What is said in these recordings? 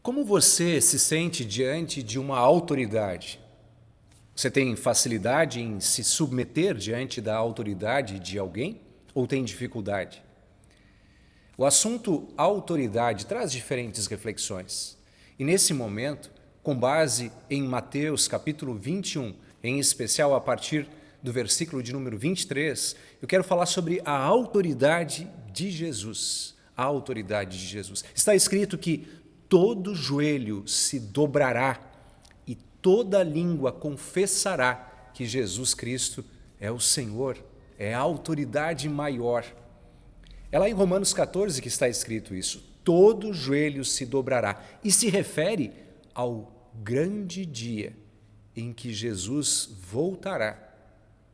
Como você se sente diante de uma autoridade? Você tem facilidade em se submeter diante da autoridade de alguém ou tem dificuldade? O assunto autoridade traz diferentes reflexões. E nesse momento, com base em Mateus capítulo 21, em especial a partir do versículo de número 23, eu quero falar sobre a autoridade de Jesus. A autoridade de Jesus. Está escrito que todo joelho se dobrará e toda língua confessará que Jesus Cristo é o Senhor, é a autoridade maior. É lá em Romanos 14 que está escrito isso. Todo joelho se dobrará. E se refere ao grande dia em que Jesus voltará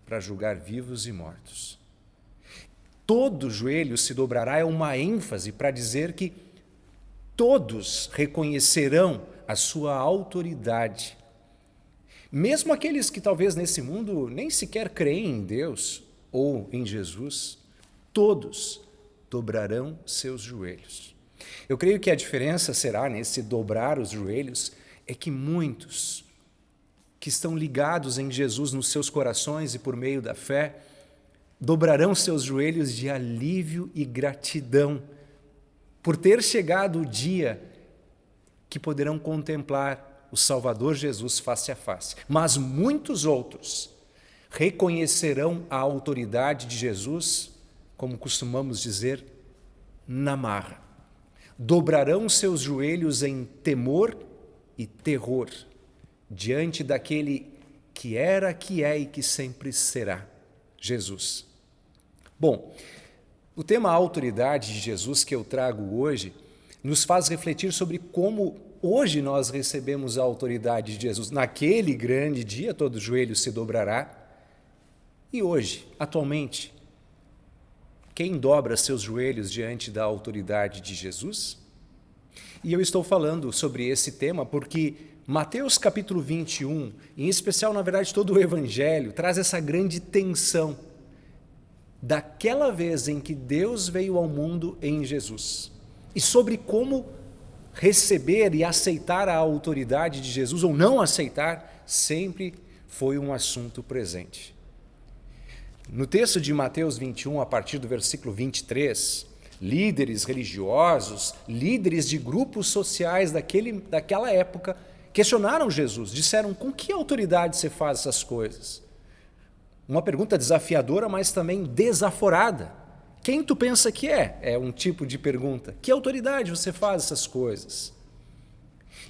para julgar vivos e mortos. Todo joelho se dobrará é uma ênfase para dizer que todos reconhecerão a sua autoridade. Mesmo aqueles que talvez nesse mundo nem sequer creem em Deus ou em Jesus, todos dobrarão seus joelhos. Eu creio que a diferença será nesse dobrar os joelhos é que muitos que estão ligados em Jesus nos seus corações e por meio da fé, dobrarão seus joelhos de alívio e gratidão por ter chegado o dia que poderão contemplar o Salvador Jesus face a face. Mas muitos outros reconhecerão a autoridade de Jesus, como costumamos dizer, na marra. Dobrarão seus joelhos em temor e terror diante daquele que era, que é e que sempre será, Jesus. Bom, o tema autoridade de Jesus que eu trago hoje nos faz refletir sobre como hoje nós recebemos a autoridade de Jesus. Naquele grande dia todo joelho se dobrará. E hoje, atualmente, quem dobra seus joelhos diante da autoridade de Jesus? E eu estou falando sobre esse tema porque Mateus capítulo 21, em especial, na verdade, todo o Evangelho, traz essa grande tensão daquela vez em que Deus veio ao mundo em Jesus e sobre como receber e aceitar a autoridade de Jesus ou não aceitar sempre foi um assunto presente. No texto de Mateus 21, a partir do versículo 23, líderes religiosos, líderes de grupos sociais daquela época questionaram Jesus, disseram: com que autoridade você faz essas coisas? Uma pergunta desafiadora, mas também desaforada. Quem tu pensa que é? É um tipo de pergunta. Que autoridade você faz essas coisas?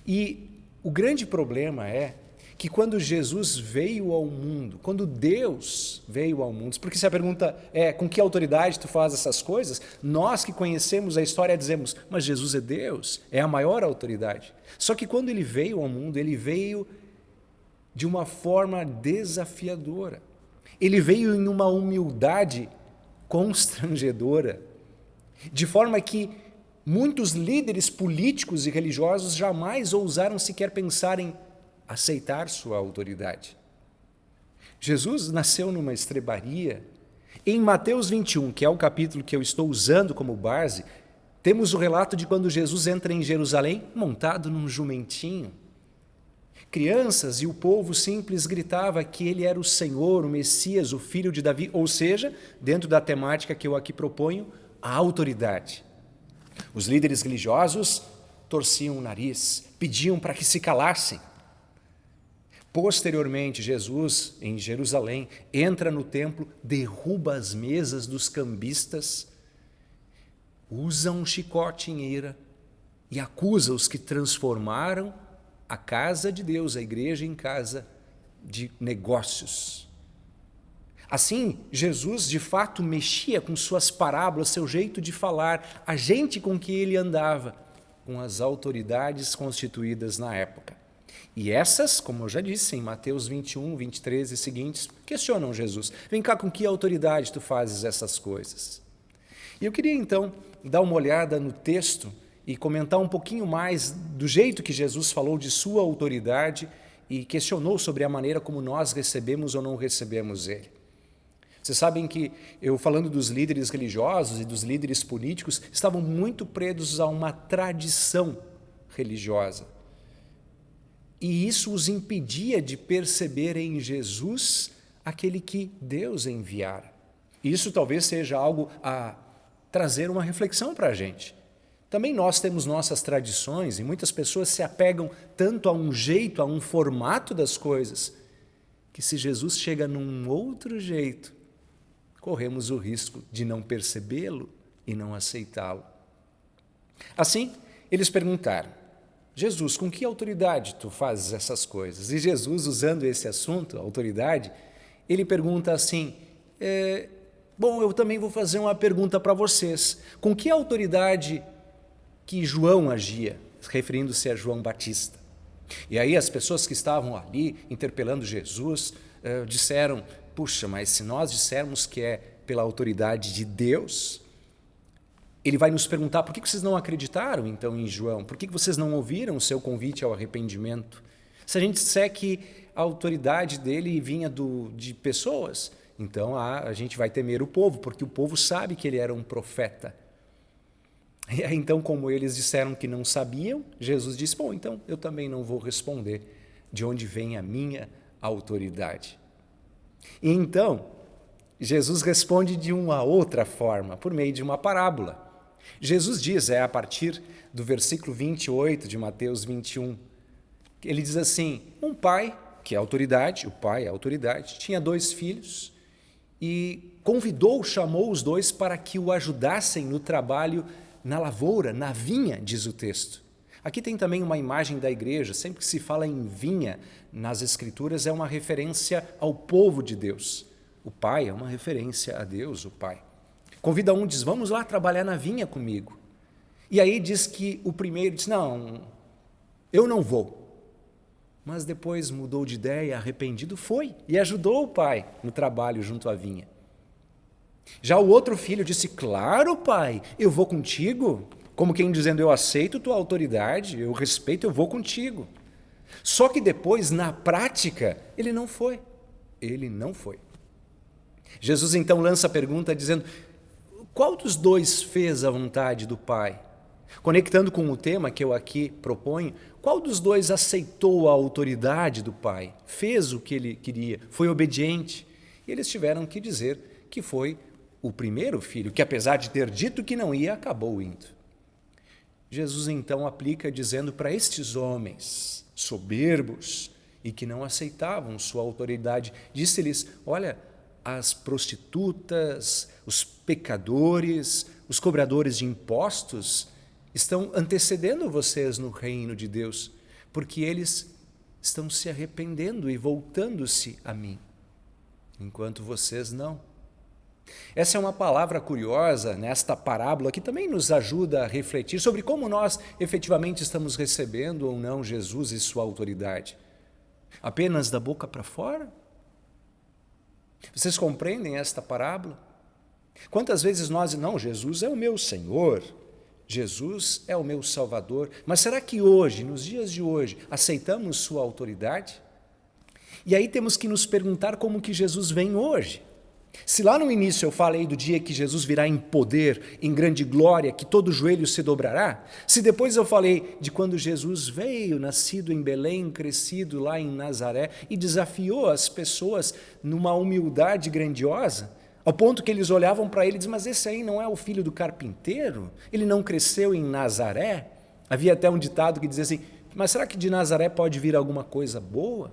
E o grande problema é que quando Jesus veio ao mundo, quando Deus veio ao mundo, porque se a pergunta é com que autoridade tu faz essas coisas, nós que conhecemos a história dizemos, mas Jesus é Deus, é a maior autoridade. Só que quando ele veio ao mundo, ele veio de uma forma desafiadora. Ele veio em uma humildade constrangedora, de forma que muitos líderes políticos e religiosos jamais ousaram sequer pensar em aceitar sua autoridade. Jesus nasceu numa estrebaria. Em Mateus 21, que é o capítulo que eu estou usando como base, temos o relato de quando Jesus entra em Jerusalém montado num jumentinho. Crianças e o povo simples gritava que ele era o Senhor, o Messias, o filho de Davi, ou seja, dentro da temática que eu aqui proponho, a autoridade. Os líderes religiosos torciam o nariz, pediam para que se calassem. Posteriormente, Jesus, em Jerusalém, entra no templo, derruba as mesas dos cambistas, usa um chicote em ira e acusa os que transformaram a casa de Deus, a igreja, em casa de negócios. Assim, Jesus de fato mexia com suas parábolas, seu jeito de falar, a gente com que ele andava, com as autoridades constituídas na época. E essas, como eu já disse, em Mateus 21, 23 e seguintes, questionam Jesus. Vem cá, com que autoridade tu fazes essas coisas? E eu queria então dar uma olhada no texto e comentar um pouquinho mais do jeito que Jesus falou de sua autoridade e questionou sobre a maneira como nós recebemos ou não recebemos ele. Vocês sabem que eu, falando dos líderes religiosos e dos líderes políticos, estavam muito presos a uma tradição religiosa. E isso os impedia de perceber em Jesus aquele que Deus enviara. Isso talvez seja algo a trazer uma reflexão para a gente. Também nós temos nossas tradições e muitas pessoas se apegam tanto a um jeito, a um formato das coisas, que se Jesus chega num outro jeito, corremos o risco de não percebê-lo e não aceitá-lo. Assim, eles perguntaram: Jesus, com que autoridade tu fazes essas coisas? E Jesus, usando esse assunto, autoridade, ele pergunta assim: bom, eu também vou fazer uma pergunta para vocês. Com que autoridade que João agia? Referindo-se a João Batista. E aí as pessoas que estavam ali interpelando Jesus disseram: puxa, mas se nós dissermos que é pela autoridade de Deus, ele vai nos perguntar: por que vocês não acreditaram então em João? Por que vocês não ouviram o seu convite ao arrependimento? Se a gente disser que a autoridade dele vinha de pessoas, então a gente vai temer o povo, porque o povo sabe que ele era um profeta. E aí, então, como eles disseram que não sabiam, Jesus disse: bom, então eu também não vou responder de onde vem a minha autoridade. E então, Jesus responde de uma outra forma, por meio de uma parábola. Jesus diz, a partir do versículo 28 de Mateus 21, ele diz assim: um pai, que é autoridade, o pai é autoridade, tinha 2 filhos e chamou os 2 para que o ajudassem no trabalho na lavoura, na vinha, diz o texto. Aqui tem também uma imagem da igreja. Sempre que se fala em vinha nas Escrituras, é uma referência ao povo de Deus. O pai é uma referência a Deus, o pai. Convida um, diz: vamos lá trabalhar na vinha comigo. E aí diz que o primeiro diz: não, eu não vou. Mas depois mudou de ideia, arrependido, foi e ajudou o pai no trabalho junto à vinha. Já o outro filho disse: claro, pai, eu vou contigo. Como quem dizendo: eu aceito tua autoridade, eu respeito, eu vou contigo. Só que depois, na prática, ele não foi. Ele não foi. Jesus então lança a pergunta dizendo: qual dos 2 fez a vontade do pai? Conectando com o tema que eu aqui proponho, qual dos 2 aceitou a autoridade do pai? Fez o que ele queria, foi obediente? E eles tiveram que dizer que foi o primeiro filho, que apesar de ter dito que não ia, acabou indo. Jesus então aplica dizendo para estes homens soberbos e que não aceitavam sua autoridade, disse-lhes: olha, as prostitutas, os pecadores, os cobradores de impostos estão antecedendo vocês no reino de Deus, porque eles estão se arrependendo e voltando-se a mim, enquanto vocês não. Essa é uma palavra curiosa nesta parábola que também nos ajuda a refletir sobre como nós efetivamente estamos recebendo ou não Jesus e sua autoridade. Apenas da boca para fora? Vocês compreendem esta parábola? Quantas vezes nós não, Jesus é o meu Senhor, Jesus é o meu Salvador, mas será que hoje, nos dias de hoje, aceitamos sua autoridade? E aí temos que nos perguntar como que Jesus vem hoje. Se lá no início eu falei do dia que Jesus virá em poder, em grande glória, que todo joelho se dobrará, se depois eu falei de quando Jesus veio, nascido em Belém, crescido lá em Nazaré, e desafiou as pessoas numa humildade grandiosa, ao ponto que eles olhavam para ele e diziam: mas esse aí não é o filho do carpinteiro? Ele não cresceu em Nazaré? Havia até um ditado que dizia assim: mas será que de Nazaré pode vir alguma coisa boa?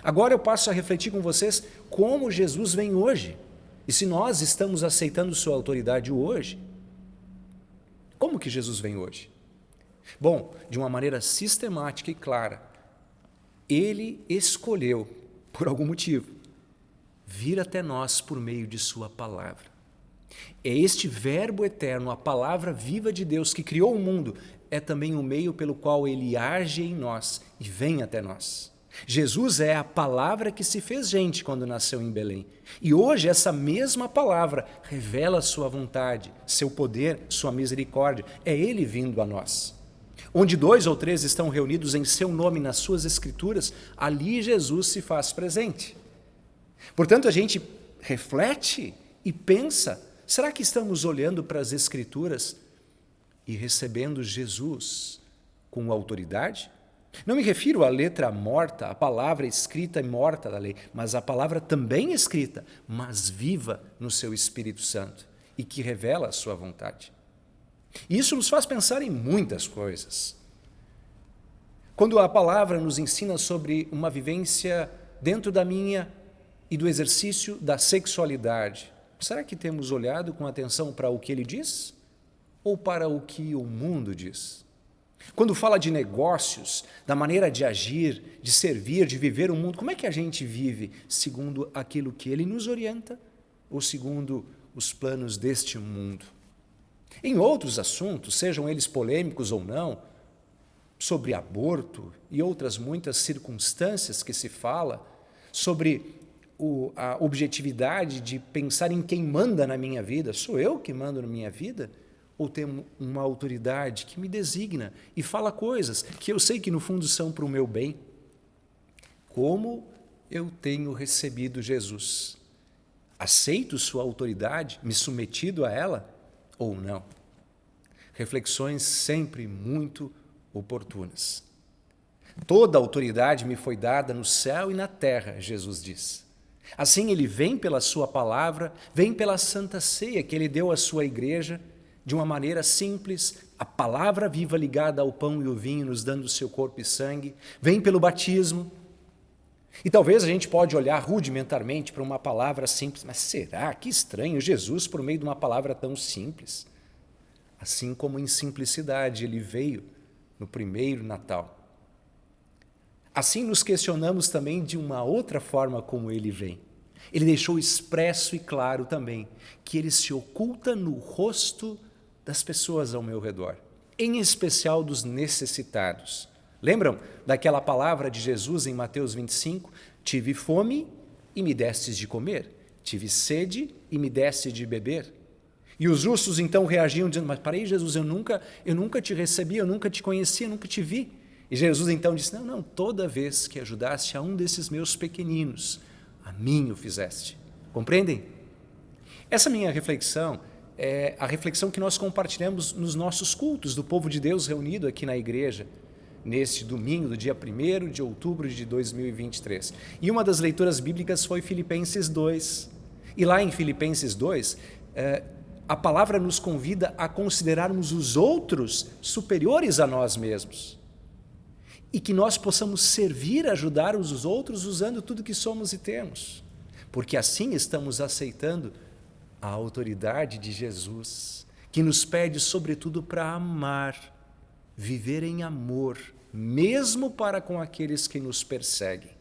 Agora eu passo a refletir com vocês como Jesus vem hoje. E se nós estamos aceitando sua autoridade hoje, como que Jesus vem hoje? Bom, de uma maneira sistemática e clara, ele escolheu, por algum motivo, vir até nós por meio de sua palavra. É este verbo eterno, a palavra viva de Deus que criou o mundo, é também o meio pelo qual ele age em nós e vem até nós. Jesus é a palavra que se fez gente quando nasceu em Belém. E hoje essa mesma palavra revela sua vontade, seu poder, sua misericórdia. É ele vindo a nós. Onde 2 ou 3 estão reunidos em seu nome nas suas escrituras, ali Jesus se faz presente. Portanto, a gente reflete e pensa: será que estamos olhando para as escrituras e recebendo Jesus com autoridade? Não me refiro à letra morta, à palavra escrita e morta da lei, mas à palavra também escrita, mas viva no seu Espírito Santo e que revela a sua vontade. E isso nos faz pensar em muitas coisas. Quando a palavra nos ensina sobre uma vivência dentro da minha e do exercício da sexualidade, será que temos olhado com atenção para o que ele diz ou para o que o mundo diz? Quando fala de negócios, da maneira de agir, de servir, de viver o mundo, como é que a gente vive segundo aquilo que ele nos orienta ou segundo os planos deste mundo? Em outros assuntos, sejam eles polêmicos ou não, sobre aborto e outras muitas circunstâncias que se fala, sobre a objetividade de pensar em quem manda na minha vida, sou eu que mando na minha vida? Ou tenho uma autoridade que me designa e fala coisas que eu sei que no fundo são para o meu bem? Como eu tenho recebido Jesus? Aceito sua autoridade, me submetido a ela ou não? Reflexões sempre muito oportunas. Toda autoridade me foi dada no céu e na terra, Jesus diz. Assim ele vem pela sua palavra, vem pela santa ceia que ele deu à sua igreja, de uma maneira simples, a palavra viva ligada ao pão e ao vinho, nos dando o seu corpo e sangue, vem pelo batismo. E talvez a gente pode olhar rudimentarmente para uma palavra simples, mas será? Que estranho, Jesus por meio de uma palavra tão simples. Assim como em simplicidade ele veio no primeiro Natal. Assim nos questionamos também de uma outra forma como ele vem. Ele deixou expresso e claro também que ele se oculta no rosto das pessoas ao meu redor, em especial dos necessitados. Lembram daquela palavra de Jesus em Mateus 25? Tive fome e me destes de comer, tive sede e me deste de beber. E os justos então reagiam dizendo, mas para aí Jesus, eu nunca te recebi, eu nunca te conheci, eu nunca te vi. E Jesus então disse, não, toda vez que ajudaste a um desses meus pequeninos, a mim o fizeste. Compreendem? Essa minha reflexão é a reflexão que nós compartilhamos nos nossos cultos do povo de Deus reunido aqui na igreja, neste domingo, do dia 1º de outubro de 2023. E uma das leituras bíblicas foi Filipenses 2. E lá em Filipenses 2, a palavra nos convida a considerarmos os outros superiores a nós mesmos. E que nós possamos servir, ajudar os outros usando tudo que somos e temos. Porque assim estamos aceitando a autoridade de Jesus, que nos pede, sobretudo, para amar, viver em amor, mesmo para com aqueles que nos perseguem.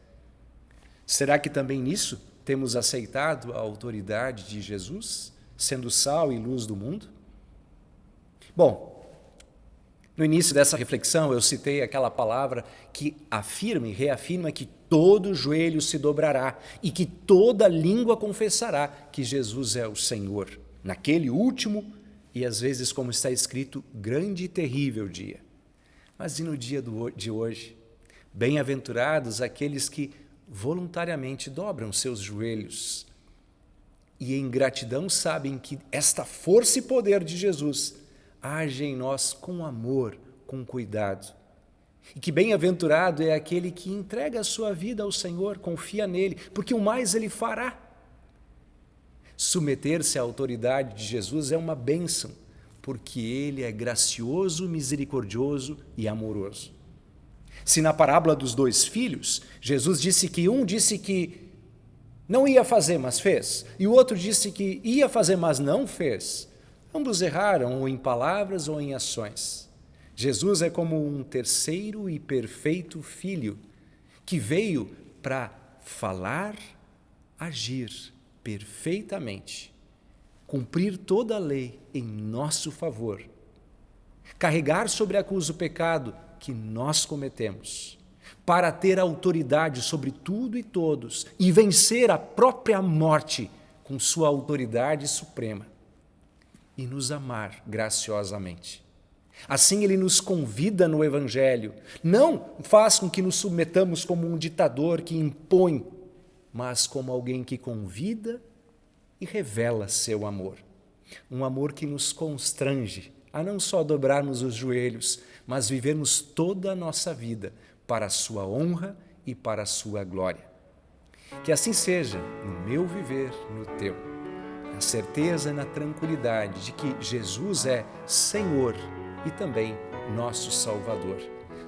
Será que também nisso temos aceitado a autoridade de Jesus, sendo sal e luz do mundo? Bom, no início dessa reflexão eu citei aquela palavra que afirma e reafirma que todo joelho se dobrará e que toda língua confessará que Jesus é o Senhor, naquele último e às vezes, como está escrito, grande e terrível dia. Mas e no dia de hoje? Bem-aventurados aqueles que voluntariamente dobram seus joelhos e em gratidão sabem que esta força e poder de Jesus age em nós com amor, com cuidado. E que bem-aventurado é aquele que entrega a sua vida ao Senhor, confia nele, porque o mais ele fará. Submeter-se à autoridade de Jesus é uma bênção, porque ele é gracioso, misericordioso e amoroso. Se na parábola dos 2 filhos, Jesus disse que um disse que não ia fazer, mas fez, e o outro disse que ia fazer, mas não fez, ambos erraram, ou em palavras ou em ações. Jesus é como um terceiro e perfeito filho, que veio para falar, agir perfeitamente, cumprir toda a lei em nosso favor, carregar sobre a cruz o pecado que nós cometemos, para ter autoridade sobre tudo e todos e vencer a própria morte com sua autoridade suprema e nos amar graciosamente. Assim ele nos convida no Evangelho, não faz com que nos submetamos como um ditador que impõe, mas como alguém que convida e revela seu amor. Um amor que nos constrange a não só dobrarmos os joelhos, mas vivermos toda a nossa vida para a sua honra e para a sua glória. Que assim seja no meu viver, no teu, na certeza e na tranquilidade de que Jesus é Senhor e também nosso Salvador,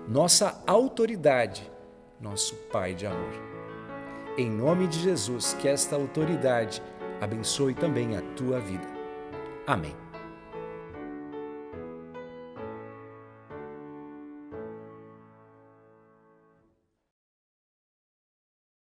nossa autoridade, nosso Pai de amor. Em nome de Jesus, que esta autoridade abençoe também a tua vida. Amém.